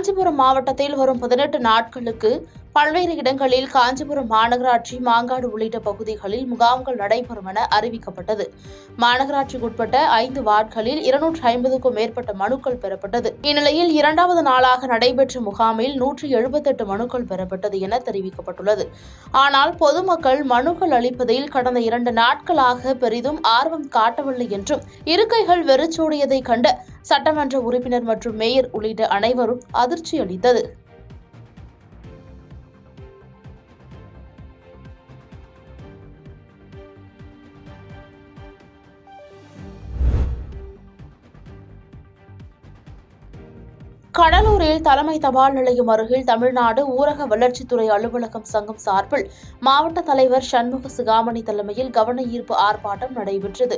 காஞ்சிபுரம் மாவட்டத்தில் வரும் 18 நாட்களுக்கு பல்வேறு இடங்களில் காஞ்சிபுரம் மாநகராட்சி, மாங்காடு உள்ளிட்ட பகுதிகளில் முகாம்கள் நடைபெறும் என அறிவிக்கப்பட்டது. மாநகராட்சிக்குட்பட்ட 5 வார்டுகளில் 250க்கும் மேற்பட்ட மனுக்கள் பெறப்பட்டது. இந்நிலையில் 2வது நாளாக நடைபெற்ற முகாமில் 178 மனுக்கள் பெறப்பட்டது என தெரிவிக்கப்பட்டுள்ளது. ஆனால் பொதுமக்கள் மனுக்கள் அளிப்பதில் கடந்த 2 நாட்களாக பெரிதும் ஆர்வம் காட்டவில்லை என்றும், இருக்கைகள் வெறிச்சோடியதை கண்ட சட்டமன்ற உறுப்பினர் மற்றும் மேயர் உள்ளிட்ட அனைவரும் அதிர்ச்சி அளித்தது. கடலூரில் தலைமை தபால் நிலையம் அருகில் தமிழ்நாடு ஊரக வளர்ச்சித்துறை அலுவலகம் சங்கம் சார்பில் மாவட்ட தலைவர் சண்முக சிகாமணி தலைமையில் கவன ஈர்ப்பு ஆர்ப்பாட்டம் நடைபெற்றது.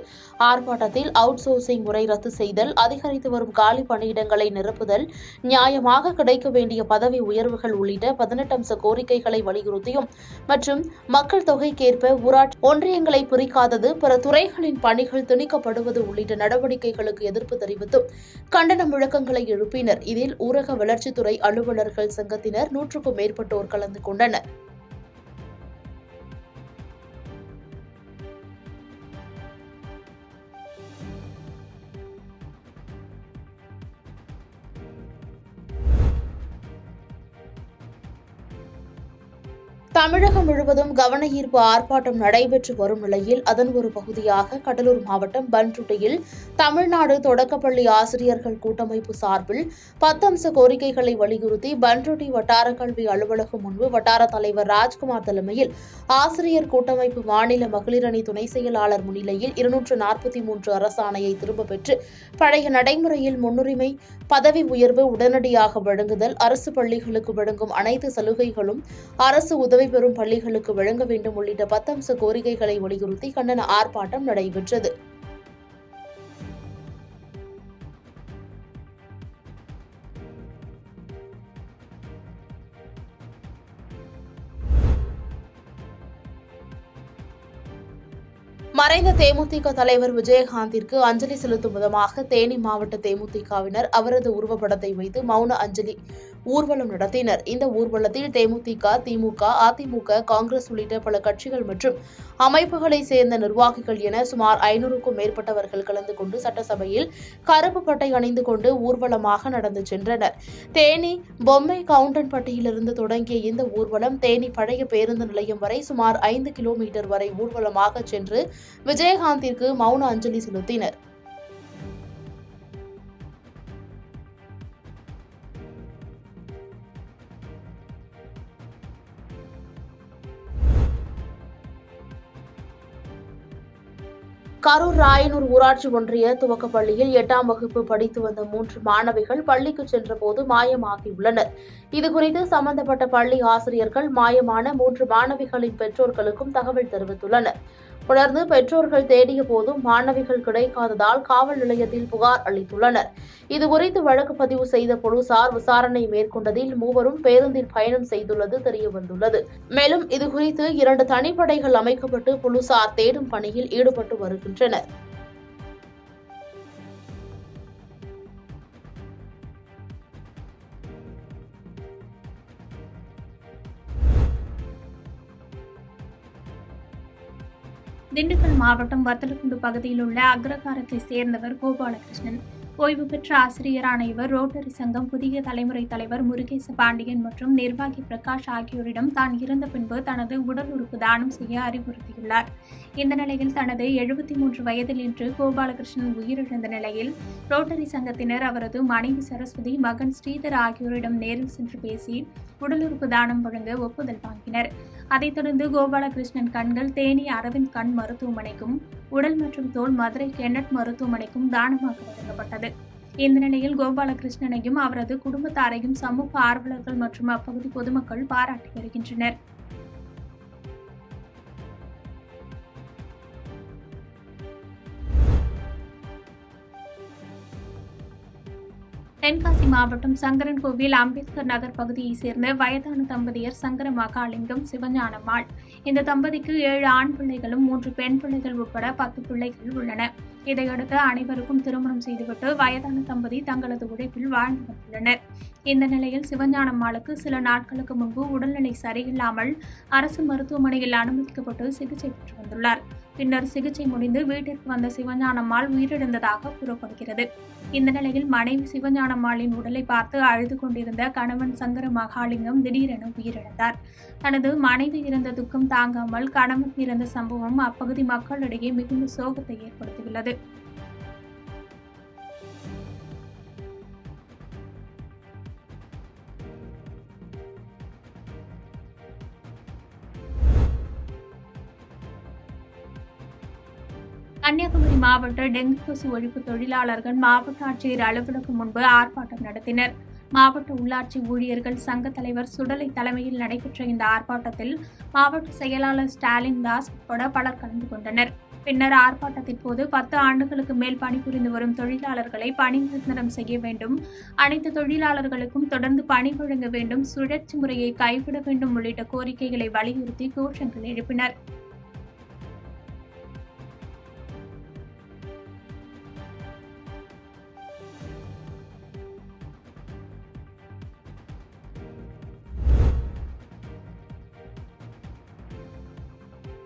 ஆர்ப்பாட்டத்தில் அவுட் சோர்சிங் முறை ரத்து செய்தல், அதிகரித்து வரும் காலி பணியிடங்களை நிரப்புதல், நியாயமாக கிடைக்க வேண்டிய பதவி உயர்வுகள் உள்ளிட்ட 18 அம்ச கோரிக்கைகளை வலியுறுத்தியும் மற்றும் மக்கள் தொகைக்கேற்ப ஊராட்சி ஒன்றியங்களை பிரிக்காதது, பிற துறைகளின் பணிகள் திணிக்கப்படுவது உள்ளிட்ட நடவடிக்கைகளுக்கு எதிர்ப்பு தெரிவித்தும் கண்டன முழக்கங்களை எழுப்பினர். இதில் ஊரக வளர்ச்சித்துறை அலுவலர்கள் சங்கத்தினர் 100க்கும் மேற்பட்டோர் கலந்து கொண்டனர். தமிழகம் முழுவதும் கவன ஈர்ப்பு ஆர்ப்பாட்டம் நடைபெற்று வரும் நிலையில் அதன் ஒரு பகுதியாக கடலூர் மாவட்டம் பண்ருட்டியில் தமிழ்நாடு தொடக்கப்பள்ளி ஆசிரியர்கள் கூட்டமைப்பு சார்பில் 10 அம்ச கோரிக்கைகளை வலியுறுத்தி பண்ருட்டி வட்டார கல்வி அலுவலகம் முன்பு வட்டார தலைவர் ராஜ்குமார் தலைமையில் ஆசிரியர் கூட்டமைப்பு மாநில மகளிர் அணி துணை செயலாளர் முன்னிலையில் 243 அரசாணையை திரும்பப் பெற்று பழைய நடைமுறையில் முன்னுரிமை பதவி உயர்வு உடனடியாக வழங்குதல், அரசு பள்ளிகளுக்கு வழங்கும் அனைத்து சலுகைகளும் அரசு உதவி பெறும் பள்ளிகளுக்கு வழங்க வேண்டும் உள்ளிட்ட 10 அம்ச கோரிக்கைகளை வலியுறுத்தி கண்டன ஆர்ப்பாட்டம் நடைபெற்றது. மறைந்த தேமுதிக தலைவர் விஜயகாந்திற்கு அஞ்சலி செலுத்தும் விதமாக தேனி மாவட்ட தேமுதிகவினர் அவரது உருவப்படத்தை வைத்து மௌன அஞ்சலி ஊர்வலம் நடத்தினர். இந்த ஊர்வலத்தில் தேமுதிக, திமுக, அதிமுக, காங்கிரஸ் உள்ளிட்ட பல கட்சிகள் மற்றும் அமைப்புகளைச் சேர்ந்த நிர்வாகிகள் என சுமார் 500க்கும் மேற்பட்டவர்கள் கலந்து கொண்டு சட்டசபையில் கருப்பு பட்டை அணிந்து கொண்டு ஊர்வலமாக நடந்து சென்றனர். தேனி பொம்மை கவுண்டன்பட்டியிலிருந்து தொடங்கிய இந்த ஊர்வலம் தேனி பழைய பேருந்து நிலையம் வரை சுமார் 5 கிலோமீட்டர் வரை ஊர்வலமாக சென்று விஜயகாந்திற்கு மௌன அஞ்சலி செலுத்தினர். கரூர் ராயனூர் ஊராட்சி ஒன்றிய துவக்கப்பள்ளியில் 8ஆம் வகுப்பு படித்து வந்த 3 மாணவிகள் பள்ளிக்கு சென்றபோது மாயமாகியுள்ளனர். இதுகுறித்து சம்பந்தப்பட்ட பள்ளி ஆசிரியர்கள் மாயமான 3 மாணவிகளின் பெற்றோர்களுக்கும் தகவல் தெரிவித்துள்ளனர். தொடர்ந்து பெற்றோர்கள் தேடிய போதும் மாணவிகள் கிடைக்காததால் காவல் நிலையத்தில் புகார் அளித்துள்ளனர். இதுகுறித்து வழக்கு பதிவு செய்த போலீசார் விசாரணை மேற்கொண்டதில் 3 பேருந்தில் பயணம் செய்துள்ளது தெரியவந்துள்ளது. மேலும் இதுகுறித்து 2 தனிப்படைகள் அமைக்கப்பட்டு போலீசார் தேடும் பணியில் ஈடுபட்டு வருகின்றனர். திண்டுக்கல் மாவட்டம் வத்தலக்குண்டு பகுதியில் உள்ள அக்ரகாரத்தைச் சேர்ந்தவர் கோபாலகிருஷ்ணன். ஓய்வு பெற்ற ஆசிரியரான இவர் ரோட்டரி சங்கம் புதிய தலைமுறை தலைவர் முருகேச பாண்டியன் மற்றும் நிர்வாகி பிரகாஷ் ஆகியோரிடம் தான் இறந்த பின்பு தனது உடல் உறுப்பு தானம் செய்ய அறிவுறுத்தியுள்ளார். இந்த நிலையில் தனது 73 வயதில் இன்று கோபாலகிருஷ்ணன் உயிரிழந்த நிலையில் ரோட்டரி சங்கத்தினர் அவரது மனைவி சரஸ்வதி, மகன் ஸ்ரீதர் ஆகியோரிடம் நேரில் சென்று பேசி உடல் உறுப்பு தானம் வழங்க ஒப்புதல் வாங்கினர். அதைத் தொடர்ந்து கோபாலகிருஷ்ணன் கண்கள் தேனி அரவிந்த் கண் மருத்துவமனைக்கும், உடல் மற்றும் தோல் மதுரை கென்னட் மருத்துவமனைக்கும் தானமாக வழங்கப்பட்டது. இந்த நிலையில் கோபாலகிருஷ்ணனையும் அவரது குடும்பத்தாரையும் சமூக ஆர்வலர்கள் மற்றும் அப்பகுதி பொதுமக்கள் பாராட்டி வருகின்றனர். தென்காசி மாவட்டம் சங்கரன்கோவில் அம்பேத்கர் நகர் பகுதியைச் சேர்ந்த வயதான தம்பதியர் சங்கர மகாலிங்கம், சிவஞானம்மாள். இந்த தம்பதிக்கு 7 ஆண் பிள்ளைகளும் 3 பெண் பிள்ளைகள் உட்பட 10 பிள்ளைகள் உள்ளன. இதையடுத்து அனைவருக்கும் திருமணம் செய்துவிட்டு வயதான தம்பதி தங்களது உழைப்பில் வாழ்ந்து வந்துள்ளனர். இந்த நிலையில் சிவஞானம்மாளுக்கு சில நாட்களுக்கு முன்பு உடல்நிலை சரியில்லாமல் அரசு மருத்துவமனையில் அனுமதிக்கப்பட்டு சிகிச்சை பெற்று வந்துள்ளார். பின்னர் சிகிச்சை முடிந்து வீட்டிற்கு வந்த சிவஞானம்மாள் உயிரிழந்ததாக கூறப்படுகிறது. இந்த நிலையில் மனைவி சிவஞானம்மாளின் உடலை பார்த்து அழுது கொண்டிருந்த கணவன் சங்கர மகாலிங்கம் திடீரென உயிரிழந்தார். தனது மனைவி இறந்த துக்கம் தாங்காமல் கணவன் இறந்த சம்பவம் அப்பகுதி மக்களிடையே மிகுந்த சோகத்தை ஏற்படுத்தியுள்ளது. கன்னியாகுமரி மாவட்ட டெங்கு கொசு ஒழிப்பு தொழிலாளர்கள் மாவட்ட ஆட்சியர் அலுவலகம் முன்பு ஆர்ப்பாட்டம் நடத்தினர். மாவட்ட உள்ளாட்சி ஊழியர்கள் சங்க தலைவர் சுடலை தலைமையில் நடைபெற்ற இந்த ஆர்ப்பாட்டத்தில் மாவட்ட செயலாளர் ஸ்டாலின் தாஸ் உட்பட பலர் கலந்து கொண்டனர். பின்னர் ஆர்ப்பாட்டத்தின் போது 10 ஆண்டுகளுக்கு மேல் பணிபுரிந்து வரும் தொழிலாளர்களை பணி நிரந்தரம் செய்ய வேண்டும், அனைத்து தொழிலாளர்களுக்கும் தொடர்ந்து பணி வழங்க வேண்டும், சுழற்சி முறையை கைவிட வேண்டும் உள்ளிட்ட கோரிக்கைகளை வலியுறுத்தி கோஷங்கள் எழுப்பினர்.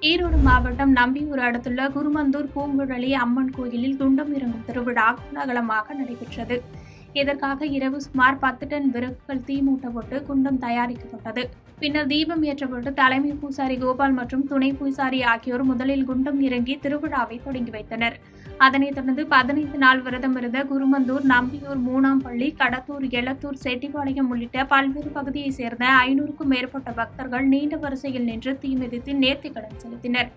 ஈரோடு மாவட்டம் நம்பியூர் அடுத்துள்ள குருமந்தூர் பூங்குழலி அம்மன் கோயிலில் குண்டம் இறங்கும் திருவிழா கோலாகலமாக நடைபெற்றது. இதற்காக இரவு சுமார் 10 டன் விறகுகள் தீமூட்டப்பட்டு குண்டம் தயாரிக்கப்பட்டது. பின்னர் தீபம் ஏற்றப்பட்டு தலைமை பூசாரி கோபால் மற்றும் துணை பூசாரி ஆகியோர் முதலில் குண்டம் இறங்கி திருவிழாவை தொடங்கி வைத்தனர். அதனைத் தொடர்ந்து 15 நாள் விரதம் இருந்த குருமந்தூர், நம்பியூர், மூணாம்பள்ளி, கடத்தூர், எளத்தூர், செட்டிப்பாளையம் உள்ளிட்ட பல்வேறு பகுதியைச் சேர்ந்த 500க்கும் மேற்பட்ட பக்தர்கள் நீண்ட வரிசையில் நின்று தீ மிதித்து நேர்த்திக்கடன் செலுத்தினர்.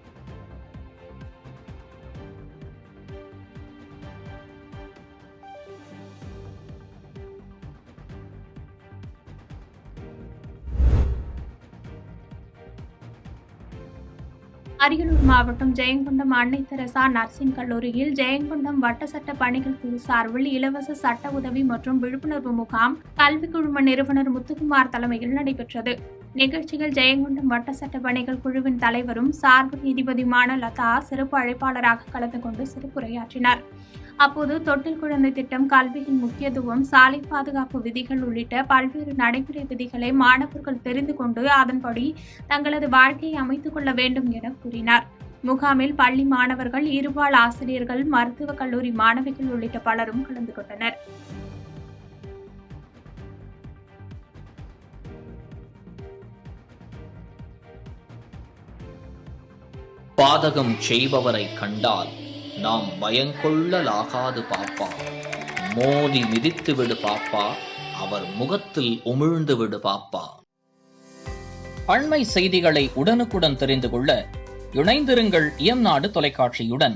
அரியலூர் மாவட்டம் ஜெயங்கொண்டம் அன்னை தெரசா நர்சிங் கல்லூரியில் ஜெயங்கொண்டம் வட்ட சட்ட பணிகள் குழு சார்பில் இலவச சட்ட உதவி மற்றும் விழிப்புணர்வு முகாம் கல்விக் குழும நிறுவனர் முத்துக்குமார் தலைமையில் நடைபெற்றது. நிகழ்ச்சியில் ஜெயங்கொண்டம் வட்ட சட்ட பணிகள் குழுவின் தலைவரும் சார்பு நீதிபதியுமான லதா சிறப்பு அழைப்பாளராக கலந்து கொண்டு சிறப்புரையாற்றினார். அப்போது தொட்டில் குழந்தை திட்டம், கல்வியின் முக்கியத்துவம், சாலை பாதுகாப்பு விதிகள் உள்ளிட்ட பல்வேறு நடைமுறை விதிகளை மாணவர்கள் தெரிந்து கொண்டு அதன்படி தங்களது வாழ்க்கையை அமைத்துக் கொள்ள வேண்டும் என கூறினார். முகாமில் பள்ளி மாணவர்கள், இருபால் ஆசிரியர்கள், மருத்துவக் கல்லூரி மாணவிகள் உள்ளிட்ட பலரும் கலந்து கொண்டனர். பாதகம் செய்பவரை கண்டால் நாம் பயங்கொள்ளலாகாது பாப்பா, மோதி மிதித்து விடு பாப்பா, அவர் முகத்தில் உமிழ்ந்து விடு பாப்பா. அண்மை செய்திகளை உடனுக்குடன் தெரிந்து கொள்ள இணைந்திருங்கள் இயம்நாடு தொலைக்காட்சியுடன்.